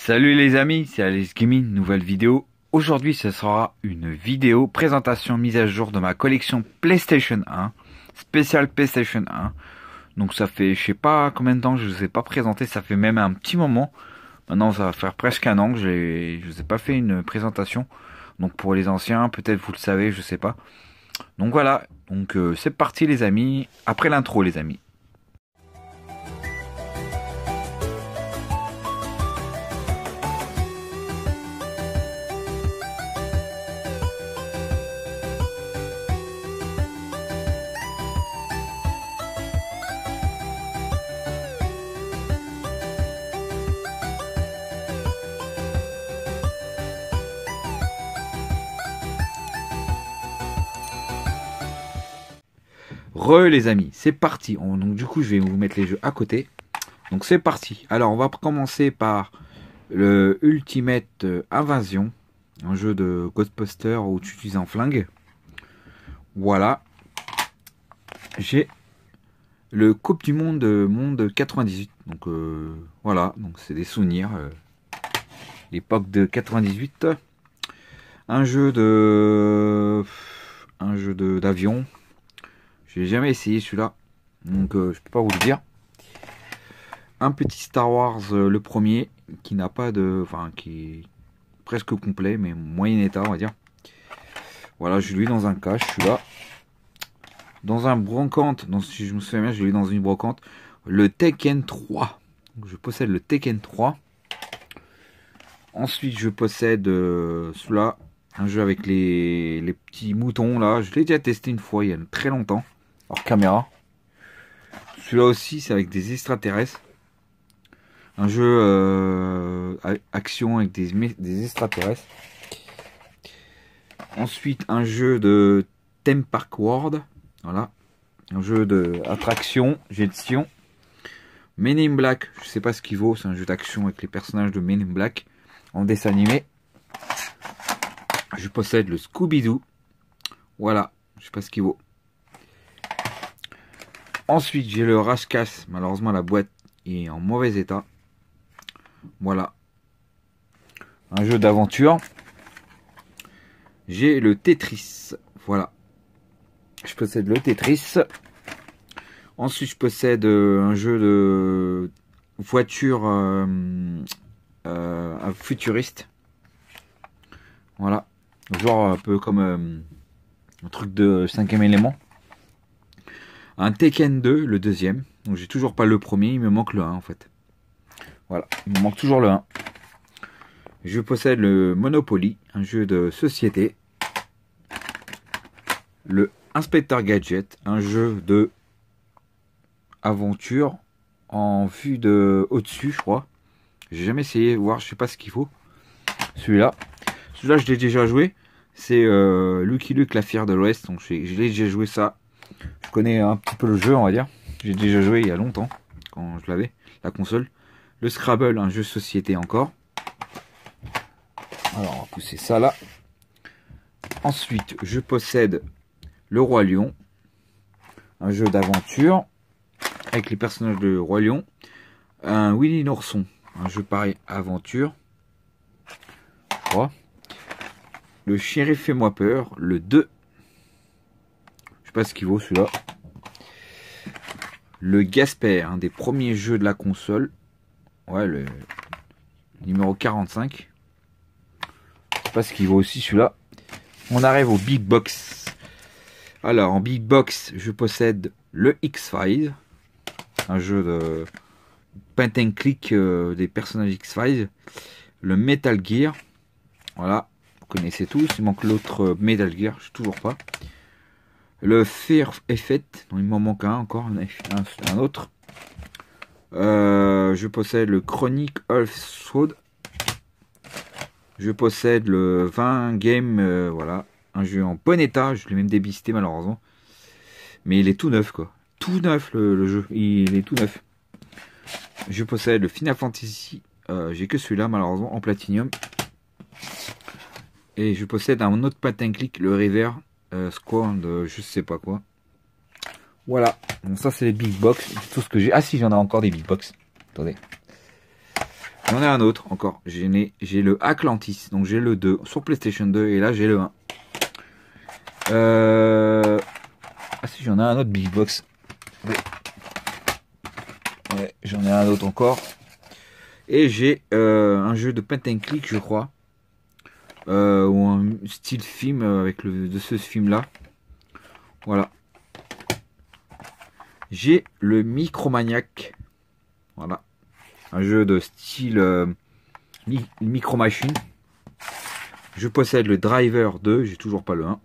Salut les amis, c'est Alex Gaming, nouvelle vidéo. Aujourd'hui ce sera une vidéo présentation mise à jour de ma collection PlayStation 1, spécial PlayStation 1. Donc ça fait je sais pas combien de temps que je ne vous ai pas présenté, ça fait même un petit moment. Maintenant ça va faire presque un an que je vous ai pas fait une présentation. Donc pour les anciens, peut-être vous le savez, je sais pas. Donc voilà, donc c'est parti les amis, après l'intro les amis. Les amis, c'est parti. Donc du coup je vais vous mettre les jeux à côté. Donc c'est parti. Alors on va commencer par le Ultimate Invasion, un jeu de Ghostbuster où tu utilises un flingue. Voilà. J'ai le Coupe du Monde Monde 98. Donc voilà, donc c'est des souvenirs. L'époque de 98. Un jeu d'avion. J'ai jamais essayé celui-là, donc je peux pas vous le dire. Un petit Star Wars, le premier, qui n'a pas de, enfin qui est presque complet, mais moyen état, on va dire. Voilà, je l'ai eu dans un cache, celui-là. Dans un brocante, si je me souviens bien, je l'ai eu dans une brocante. Le Tekken 3. Donc, je possède le Tekken 3. Ensuite, je possède celui-là, un jeu avec les petits moutons là. Je l'ai déjà testé une fois il y a très longtemps. Hors caméra. Celui-là aussi, c'est avec des extraterrestres. Un jeu action avec des extraterrestres. Ensuite, un jeu de Theme Park World. Voilà. Un jeu d'attraction, gestion. Men in Black, je sais pas ce qu'il vaut. C'est un jeu d'action avec les personnages de Men in Black en dessin animé. Je possède le Scooby-Doo. Voilà. Je sais pas ce qu'il vaut. Ensuite, j'ai le Raskas. Malheureusement, la boîte est en mauvais état. Voilà. Un jeu d'aventure. J'ai le Tetris. Voilà. Je possède le Tetris. Ensuite, je possède un jeu de voiture futuriste. Voilà. Genre un peu comme un truc de 5e élément. Un Tekken 2, le deuxième. Donc j'ai toujours pas le premier, il me manque le 1 en fait. Voilà, il me manque toujours le 1. Je possède le Monopoly, un jeu de société. Le Inspector Gadget, un jeu de aventure en vue de au-dessus, je crois. J'ai jamais essayé, voir, je sais pas ce qu'il faut. Celui-là, je l'ai déjà joué. C'est Lucky Luke, la fière de l'Ouest. Donc je l'ai déjà joué ça. Je connais un petit peu le jeu, on va dire. J'ai déjà joué il y a longtemps, quand je l'avais, la console. Le Scrabble, un jeu société encore. Alors, on va pousser ça là. Ensuite, je possède le Roi Lion. Un jeu d'aventure avec les personnages de Roi Lion. Un Willy l'ourson, un jeu pareil, aventure. Je crois. Le Shérif Fais-moi peur, le 2. Je sais pas ce qu'il vaut celui-là. Le Gasper, un des premiers jeux de la console. Ouais, le numéro 45. Je sais pas ce qu'il vaut aussi celui-là. On arrive au Big Box. Alors, en Big Box, je possède le X-Files. Un jeu de point and click des personnages X-Files. Le Metal Gear. Voilà, vous connaissez tous. Il manque l'autre Metal Gear, je ne sais toujours pas. Le Fear Effect, il m'en manque un encore, un autre. Je possède le Chronic of Sword. Je possède le 20 Game, voilà, un jeu en bon état. Je l'ai même débisté malheureusement. Mais il est tout neuf quoi. Tout neuf le jeu, il est tout neuf. Je possède le Final Fantasy, j'ai que celui-là malheureusement en platinium. Et je possède un autre patin clic, le River Squad, je sais pas quoi. Voilà, donc ça c'est les big box, tout ce que j'ai. Ah si, j'en ai encore des big box. Attendez. J'en ai un autre encore. J'ai le Atlantis. Donc j'ai le 2 sur PlayStation 2. Et là j'ai le 1. Ah si, j'en ai un autre Big Box. Ouais, j'en ai un autre encore. Et j'ai un jeu de point and click, je crois. Ou un style film avec de ce film-là. Voilà. J'ai le Micromaniac. Voilà. Un jeu de style Micro Machine. Je possède le Driver 2. J'ai toujours pas le 1.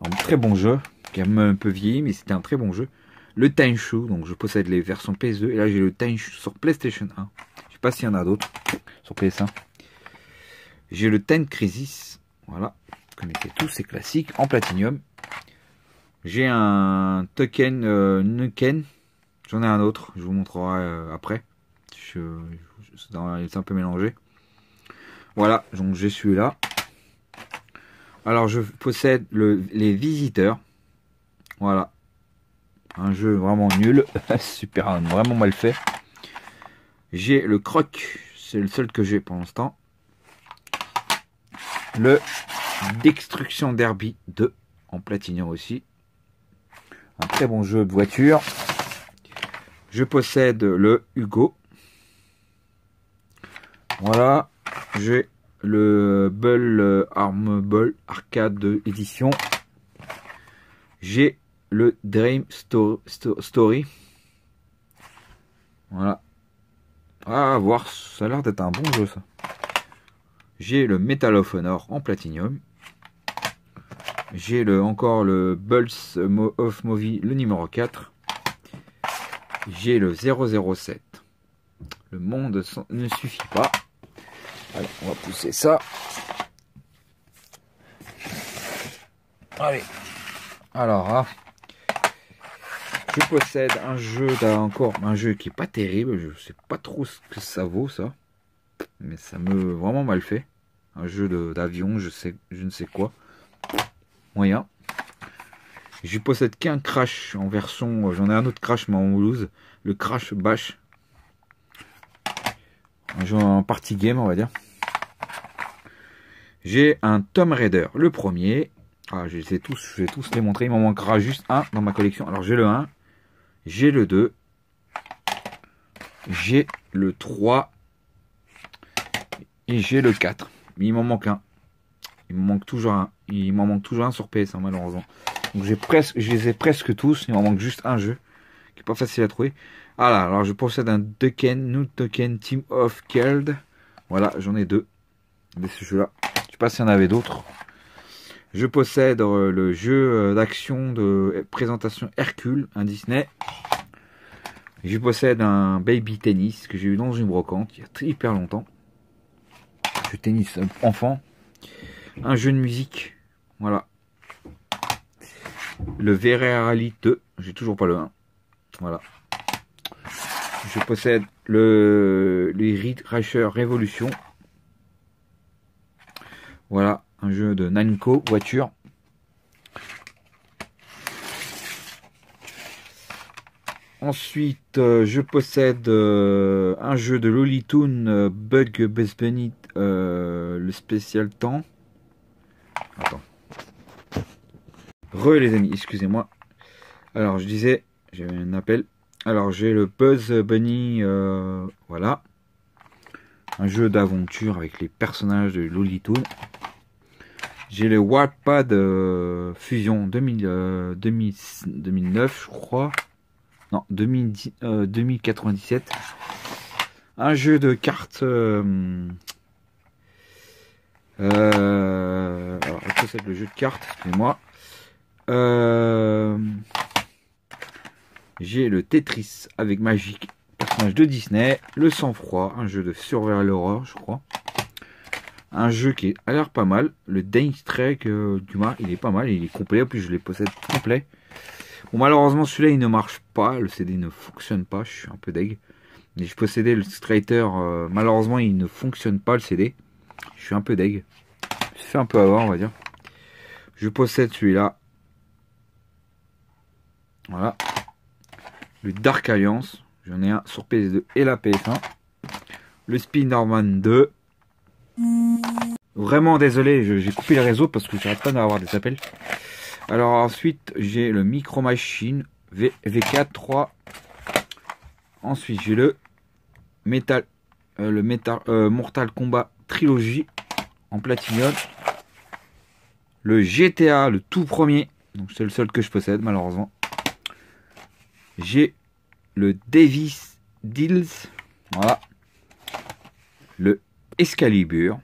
Un très bon jeu. Qui a un peu vieilli, mais c'était un très bon jeu. Le Tenchu. Donc je possède les versions PS2. Et là j'ai le Tenchu sur PlayStation 1. Je sais pas s'il y en a d'autres sur PS1. J'ai le Ten Crisis. Voilà. Vous connaissez tous ces classiques en platinium. J'ai un Token Nuken. J'en ai un autre. Je vous montrerai après. C'est un peu mélangé. Voilà. Donc j'ai celui-là. Alors je possède les Visiteurs. Voilà. Un jeu vraiment nul. Super, vraiment mal fait. J'ai le Croc. C'est le seul que j'ai pour l'instant. Le Destruction Derby 2 en platinium aussi. Un très bon jeu de voiture. Je possède le Hugo. Voilà. J'ai le Bull Arm Ball Arcade édition. J'ai le Dream Story. Voilà. Ah, à voir, ça a l'air d'être un bon jeu ça. J'ai le Medal of Honor en platinium. J'ai encore le Bulls of Movie, le numéro 4. J'ai le 007. Le monde ne suffit pas. Allez, on va pousser ça. Allez. Alors, là, je possède un jeu, encore un jeu qui est pas terrible. Je sais pas trop ce que ça vaut, ça. Mais ça me vraiment mal fait. Un jeu d'avion, je ne sais quoi. Moyen. Je possède qu'un Crash en version. J'en ai un autre Crash, mais en loose. Le Crash Bash. Un jeu en party game, on va dire. J'ai un Tomb Raider, le premier. Ah, je vais tous les montrer. Il m'en manquera juste un dans ma collection. Alors, j'ai le 1. J'ai le 2. J'ai le 3. Et j'ai le 4. Mais il m'en manque un. Il m'en manque toujours un. Il m'en manque toujours un sur PS, malheureusement. Donc je les ai presque tous. Il m'en manque juste un jeu qui est pas facile à trouver. Voilà, alors je possède un New Token Team of Keld. Voilà, j'en ai 2 de ce jeu-là. Je sais pas s'il y en avait d'autres. Je possède le jeu d'action de présentation Hercule, un Disney. Je possède un Baby Tennis que j'ai eu dans une brocante il y a hyper longtemps. Jeu tennis enfant. Un jeu de musique. Voilà. Le Rally 2. J'ai toujours pas le 1. Voilà. Je possède le Ridge Racer Revolution. Voilà. Un jeu de Namco voiture. Ensuite, je possède un jeu de Looney Tunes Bug Best Bunny, le spécial temps. Attends. Les amis, excusez-moi. Alors, je disais, j'avais un appel. Alors, j'ai le Buzz Bunny, voilà. Un jeu d'aventure avec les personnages de Looney Tunes. J'ai le Warpad Fusion 2009, je crois. Non, 2097. Un jeu de cartes. Alors, je possède le jeu de cartes, excusez-moi. J'ai le Tetris avec Magic, personnage de Disney. Le Sang-Froid, un jeu de Survival Horror, je crois. Un jeu qui a l'air pas mal. Le Dance Trek Dumas, il est pas mal. Il est complet. En plus, je les possède complet. Bon, malheureusement, celui-là, il ne marche pas. Le CD ne fonctionne pas. Je suis un peu deg. Mais je possédais le Strater. Malheureusement, il ne fonctionne pas, le CD. Je suis un peu deg. Je fais un peu avoir, on va dire. Je possède celui-là. Voilà. Le Dark Alliance. J'en ai un sur PS2 et la PS1. le Spider-Man 2. Vraiment désolé, j'ai coupé le réseau parce que j'arrête pas d'avoir des appels. Alors ensuite, j'ai le Micro Machine V4 3. Ensuite, j'ai le Mortal Kombat Trilogy en platinium. Le GTA, le tout premier. Donc c'est le seul que je possède malheureusement. J'ai le Davis Deals. Voilà. Le Excalibur.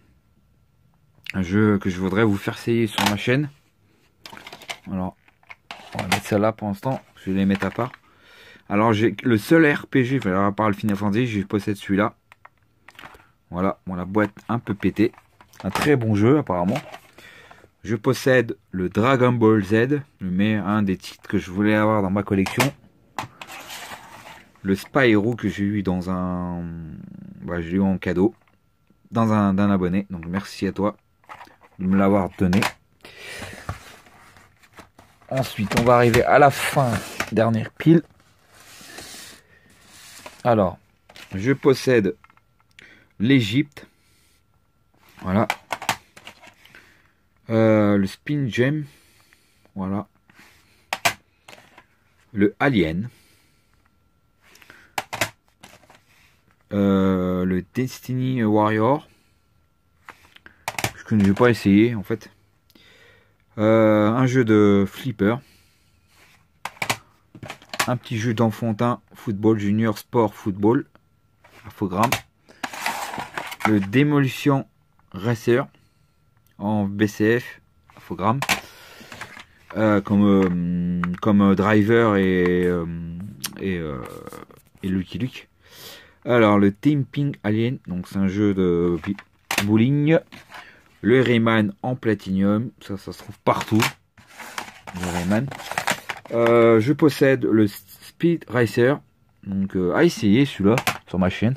Un jeu que je voudrais vous faire essayer sur ma chaîne. Alors, on va mettre ça là pour l'instant. Je vais les mettre à part. Alors, j'ai le seul RPG, à part le Final Fantasy, je possède celui-là. Voilà, bon, la boîte un peu pétée. Un très bon jeu, apparemment. Je possède le Dragon Ball Z, mais un des titres que je voulais avoir dans ma collection. Le Spyro que j'ai eu dans un... Bah, j'ai eu en cadeau. D'un abonné. Donc, merci à toi de me l'avoir donné. Ensuite, on va arriver à la fin. Dernière pile. Alors, je possède l'Égypte. Voilà. Le Spin Gem. Voilà. Le Alien. Le Destiny Warrior. Que je n'ai pas essayé en fait. Un jeu de flipper. Un petit jeu d'enfantin football junior sport football. Infogramme. Le Demolition Racer en BCF. Infogramme. Comme Driver et Lucky Luke. Alors le Team Pink Alien. Donc c'est un jeu de bowling. Le Rayman en platinium, ça se trouve partout. Le Rayman. Je possède le Speed Racer, donc à essayer celui-là sur ma chaîne.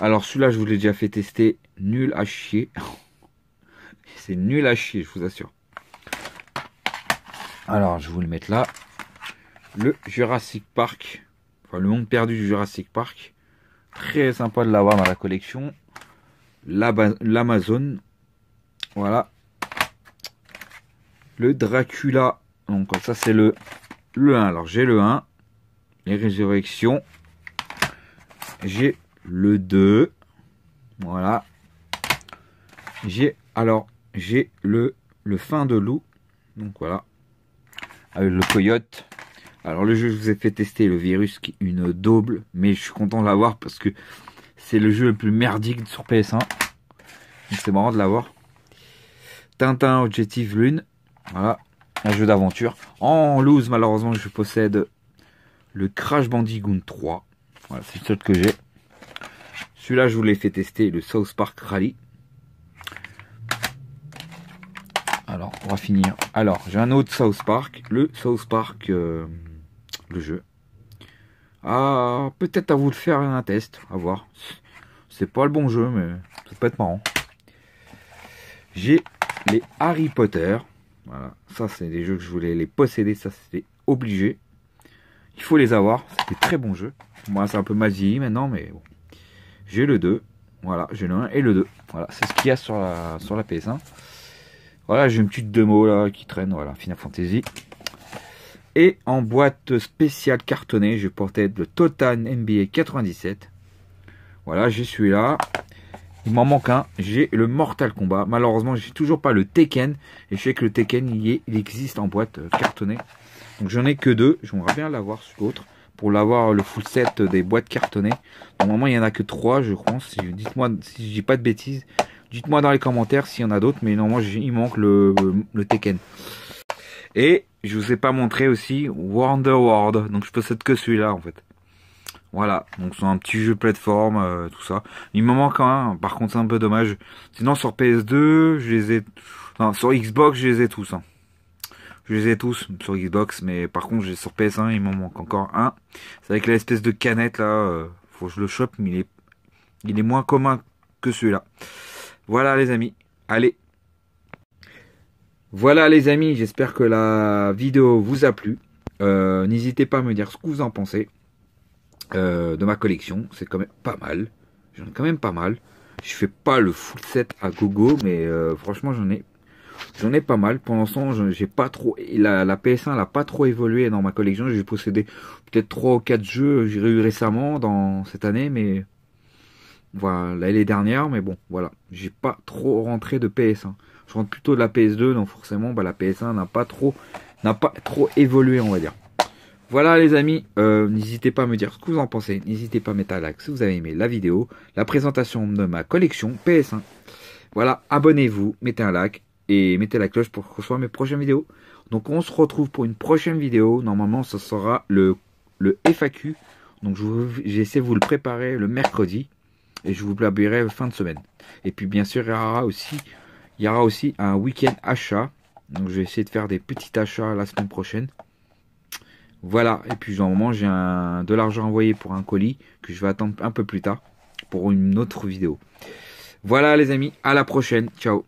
Alors celui-là, je vous l'ai déjà fait tester, nul à chier. C'est nul à chier, je vous assure. Alors je vais vous le mettre là. Le Jurassic Park, enfin le monde perdu du Jurassic Park. Très sympa de l'avoir dans la collection. L'Amazon, voilà. Le Dracula, donc ça c'est le 1. Alors j'ai le 1, les résurrections. J'ai le 2, voilà. J'ai le fin de loup, donc voilà, avec le coyote. Alors le jeu, je vous ai fait tester le virus, qui est une double, mais je suis content de l'avoir parce que c'est le jeu le plus merdique sur PS1. C'est marrant de l'avoir. Tintin Objective Lune. Voilà. Un jeu d'aventure. En loose, malheureusement, je possède le Crash Bandicoot 3. Voilà, c'est le seul que j'ai. Celui-là, je vous l'ai fait tester, le South Park Rally. Alors, on va finir. Alors, j'ai un autre South Park. Le South Park, le jeu. Ah, peut-être à vous de faire un test. À voir. C'est pas le bon jeu, mais ça peut être marrant. J'ai les Harry Potter. Voilà, ça c'est des jeux que je voulais les posséder, ça c'était obligé. Il faut les avoir, c'est des très bons jeux. Moi c'est un peu mal vieilli maintenant, mais bon. J'ai le 2, voilà, j'ai le 1 et le 2. Voilà, c'est ce qu'il y a sur la PS1. Voilà, j'ai une petite démo là qui traîne, voilà, Final Fantasy. Et en boîte spéciale cartonnée, je portais le Total NBA 97. Voilà, j'ai celui-là. Il m'en manque un, j'ai le Mortal Kombat. Malheureusement, j'ai toujours pas le Tekken. Et je sais que le Tekken, il existe en boîte cartonnée. Donc j'en ai que 2. J'aimerais bien l'avoir sur l'autre. Pour l'avoir le full set des boîtes cartonnées. Normalement, il n'y en a que 3, je pense. Dites-moi si je dis pas de bêtises. Dites-moi dans les commentaires s'il y en a d'autres. Mais normalement, il manque le Tekken. Et je vous ai pas montré aussi Wonder World. Donc je possède que celui-là en fait. Voilà, donc c'est un petit jeu plateforme, tout ça. Il me manque un, par contre c'est un peu dommage. Sinon sur PS2, je les ai... Non, sur Xbox, je les ai tous. Hein. Je les ai tous sur Xbox, mais par contre sur PS1, il m'en manque encore un. C'est avec l'espèce de canette là, faut que je le chope, mais il est moins commun que celui-là. Voilà les amis, allez. Voilà les amis, j'espère que la vidéo vous a plu. N'hésitez pas à me dire ce que vous en pensez. de ma collection. C'est quand même pas mal. J'en ai quand même pas mal. Je fais pas le full set à gogo, mais franchement j'en ai pas mal. Pour l'instant, j'ai pas trop. La PS1 n'a pas trop évolué dans ma collection. J'ai possédé peut-être 3 ou 4 jeux. J'ai eu récemment dans cette année, mais voilà, l'année dernière. Mais bon, voilà, j'ai pas trop rentré de PS1. Je rentre plutôt de la PS2, donc forcément, bah, la PS1 n'a pas trop évolué, on va dire. Voilà les amis, n'hésitez pas à me dire ce que vous en pensez. N'hésitez pas à mettre un like si vous avez aimé la vidéo, la présentation de ma collection PS1. Voilà, abonnez-vous, mettez un like et mettez la cloche pour recevoir mes prochaines vidéos. Donc on se retrouve pour une prochaine vidéo. Normalement, ce sera le FAQ. Donc j'essaie de vous le préparer le mercredi et je vous le publierai fin de semaine. Et puis bien sûr, il y aura aussi un week-end achat. Donc je vais essayer de faire des petits achats la semaine prochaine. Voilà, et puis normalement j'ai de l'argent envoyé pour un colis que je vais attendre un peu plus tard pour une autre vidéo. Voilà les amis, à la prochaine, ciao.